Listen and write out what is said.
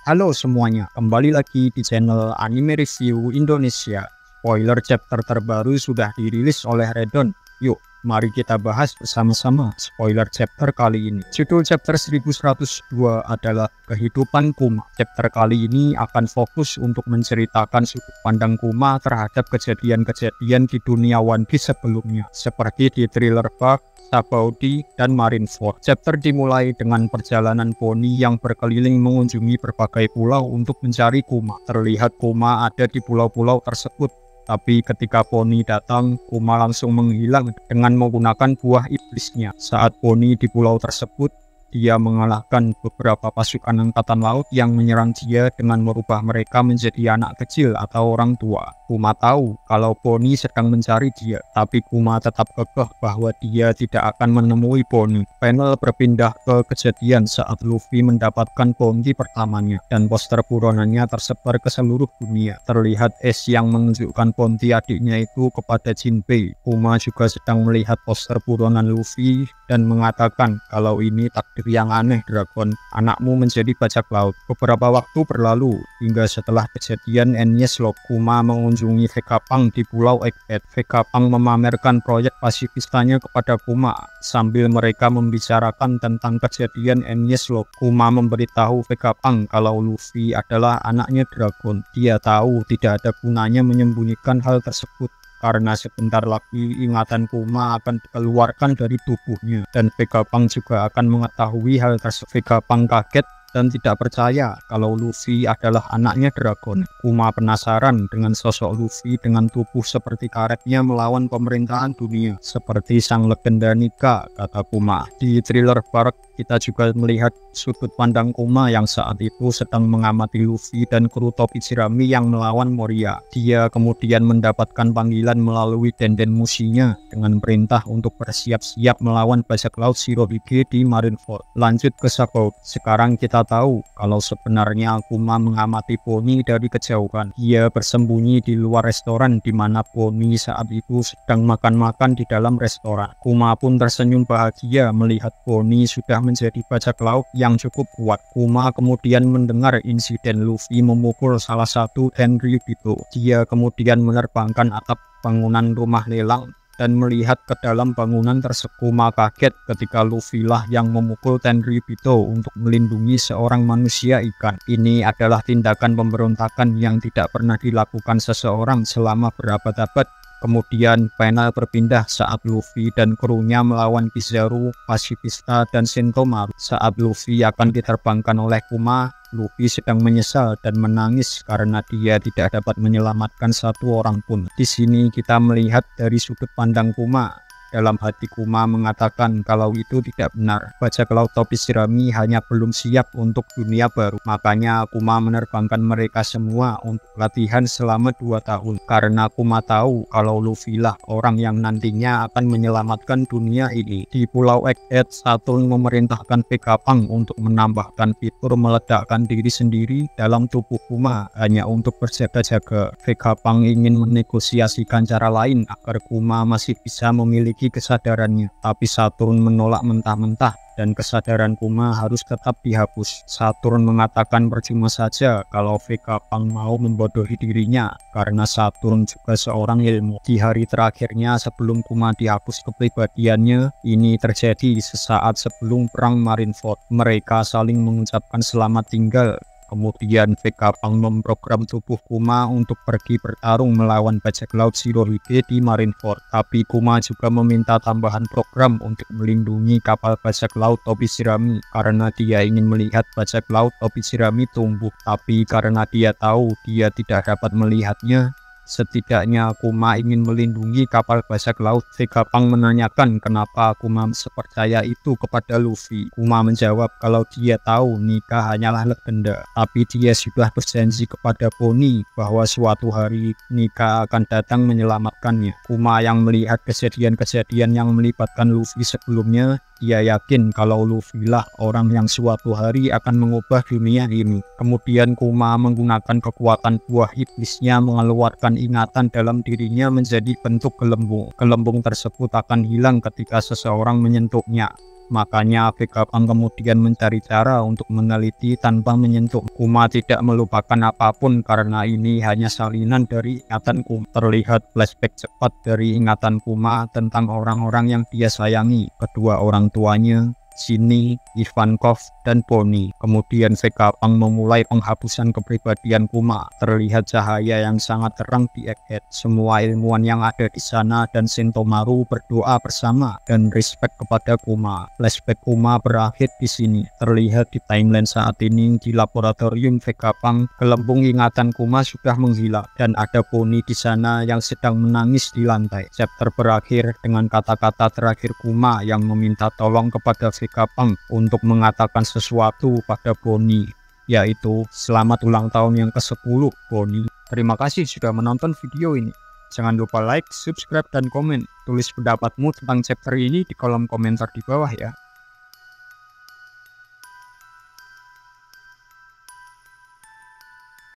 Halo semuanya, kembali lagi di channel Anime Review Indonesia. Spoiler chapter terbaru sudah dirilis oleh Redon. Yuk, mari kita bahas bersama-sama spoiler chapter kali ini. Judul chapter 1102 adalah Kehidupan Kuma. Chapter kali ini akan fokus untuk menceritakan sudut pandang Kuma terhadap kejadian-kejadian di dunia One Piece sebelumnya, seperti di Thriller Bark, Sabaody, dan Marineford. Chapter dimulai dengan perjalanan Bonnie yang berkeliling mengunjungi berbagai pulau untuk mencari Kuma. Terlihat Kuma ada di pulau-pulau tersebut, tapi ketika Bonnie datang, Kuma langsung menghilang dengan menggunakan buah iblisnya. Saat Bonnie di pulau tersebut, dia mengalahkan beberapa pasukan angkatan laut yang menyerang dia dengan merubah mereka menjadi anak kecil atau orang tua. Kuma tahu kalau Bonnie sedang mencari dia, tapi Kuma tetap kekeh bahwa dia tidak akan menemui Bonnie. Panel berpindah ke kejadian saat Luffy mendapatkan bounty pertamanya, dan poster buronannya tersebar ke seluruh dunia. Terlihat Ace yang menunjukkan bounty adiknya itu kepada Jinbei. Kuma juga sedang melihat poster buronan Luffy dan mengatakan kalau ini takdir yang aneh Dragon, anakmu menjadi bajak laut. Beberapa waktu berlalu hingga setelah kejadian Enies Lobby, Kuma mengunjungi Vegapunk di Pulau Egghead. Vegapunk memamerkan proyek pasifistanya kepada Kuma sambil mereka membicarakan tentang kejadian Enies Lobby. Kuma memberitahu Vegapunk kalau Luffy adalah anaknya Dragon. Dia tahu tidak ada gunanya menyembunyikan hal tersebut, karena sebentar lagi ingatan Kuma akan dikeluarkan dari tubuhnya, dan Vegapunk juga akan mengetahui hal tersebut. Vegapunk kaget dan tidak percaya kalau Luffy adalah anaknya Dragon. Kuma penasaran dengan sosok Luffy dengan tubuh seperti karetnya melawan pemerintahan dunia, seperti sang legenda Nika, kata Kuma. Di Thriller Bark, kita juga melihat sudut pandang Kuma yang saat itu sedang mengamati Luffy dan kru topi jerami yang melawan Moria. Dia kemudian mendapatkan panggilan melalui Denden Mushinya dengan perintah untuk bersiap-siap melawan bajak laut Shirohige di Marineford. Lanjut ke Sabaody. Sekarang kita tahu kalau sebenarnya Kuma mengamati Bonnie dari kejauhan. Dia bersembunyi di luar restoran di mana Bonnie saat itu sedang makan-makan di dalam restoran. Kuma pun tersenyum bahagia melihat Bonnie sudah menjadi bajak laut yang cukup kuat. Kuma kemudian mendengar insiden Luffy memukul salah satu Tenryubito. Dia kemudian menerbangkan atap bangunan rumah lelang dan melihat ke dalam bangunan tersebut. Kuma kaget ketika Luffy lah yang memukul Tenryubito untuk melindungi seorang manusia ikan. Ini adalah tindakan pemberontakan yang tidak pernah dilakukan seseorang selama berabad-abad. Kemudian panel berpindah saat Luffy dan krunya melawan Kizaru, Pacifista, dan Sentomaru. Saat Luffy akan diterbangkan oleh Kuma, Luffy sedang menyesal dan menangis karena dia tidak dapat menyelamatkan satu orang pun. Di sini kita melihat dari sudut pandang Kuma. Dalam hati Kuma mengatakan kalau itu tidak benar. Bajak laut topi jerami hanya belum siap untuk dunia baru. Makanya Kuma menerbangkan mereka semua untuk latihan selama 2 tahun. Karena Kuma tahu kalau Luffy lah orang yang nantinya akan menyelamatkan dunia ini. Di Pulau Egghead, Saturn memerintahkan Vegapunk untuk menambahkan fitur meledakkan diri sendiri dalam tubuh Kuma hanya untuk berjaga-jaga. Vegapunk ingin menegosiasikan cara lain agar Kuma masih bisa memiliki kesadarannya, tapi Saturn menolak mentah-mentah dan kesadaran Kuma harus tetap dihapus. Saturn mengatakan percuma saja kalau Vegapunk mau membodohi dirinya, karena Saturn juga seorang ilmu. Di hari terakhirnya sebelum Kuma dihapus kepribadiannya, ini terjadi sesaat sebelum perang Marineford. Mereka saling mengucapkan selamat tinggal. Kemudian Vegapunk memprogram tubuh Kuma untuk pergi bertarung melawan bajak laut Shirohige di Marineford. Tapi Kuma juga meminta tambahan program untuk melindungi kapal bajak laut topi jerami karena dia ingin melihat bajak laut topi jerami tumbuh. Tapi karena dia tahu dia tidak dapat melihatnya, setidaknya Kuma ingin melindungi kapal bajak laut. Vegapunk menanyakan kenapa Kuma sepercaya itu kepada Luffy. Kuma menjawab kalau dia tahu Nika hanyalah legenda, tapi dia sudah berjanji kepada Bonnie bahwa suatu hari Nika akan datang menyelamatkannya. Kuma yang melihat kejadian-kejadian yang melibatkan Luffy sebelumnya, dia yakin kalau Luffy lah orang yang suatu hari akan mengubah dunia ini. Kemudian Kuma menggunakan kekuatan buah iblisnya mengeluarkan ingatan dalam dirinya menjadi bentuk gelembung. Gelembung tersebut akan hilang ketika seseorang menyentuhnya. Makanya Vegapunk kemudian mencari cara untuk meneliti tanpa menyentuh. Kuma tidak melupakan apapun karena ini hanya salinan dari ingatan Kuma. Terlihat flashback cepat dari ingatan Kuma tentang orang-orang yang dia sayangi, kedua orang tuanya, Shinny, Ivankov, dan Bonnie. Kemudian Vegapunk memulai penghapusan kepribadian Kuma. Terlihat cahaya yang sangat terang di Egghead. Semua ilmuwan yang ada di sana dan Sentomaru berdoa bersama dan respect kepada Kuma. Flashback Kuma berakhir di sini. Terlihat di timeline saat ini di laboratorium Vegapunk, gelembung ingatan Kuma sudah menghilang dan ada Bonnie di sana yang sedang menangis di lantai. Chapter berakhir dengan kata-kata terakhir Kuma yang meminta tolong kepada Vegapunk untuk mengatakan sesuatu pada Bonnie, yaitu selamat ulang tahun yang ke-10 Bonnie. Terima kasih sudah menonton video ini. Jangan lupa like, subscribe, dan komen. Tulis pendapatmu tentang chapter ini di kolom komentar di bawah ya.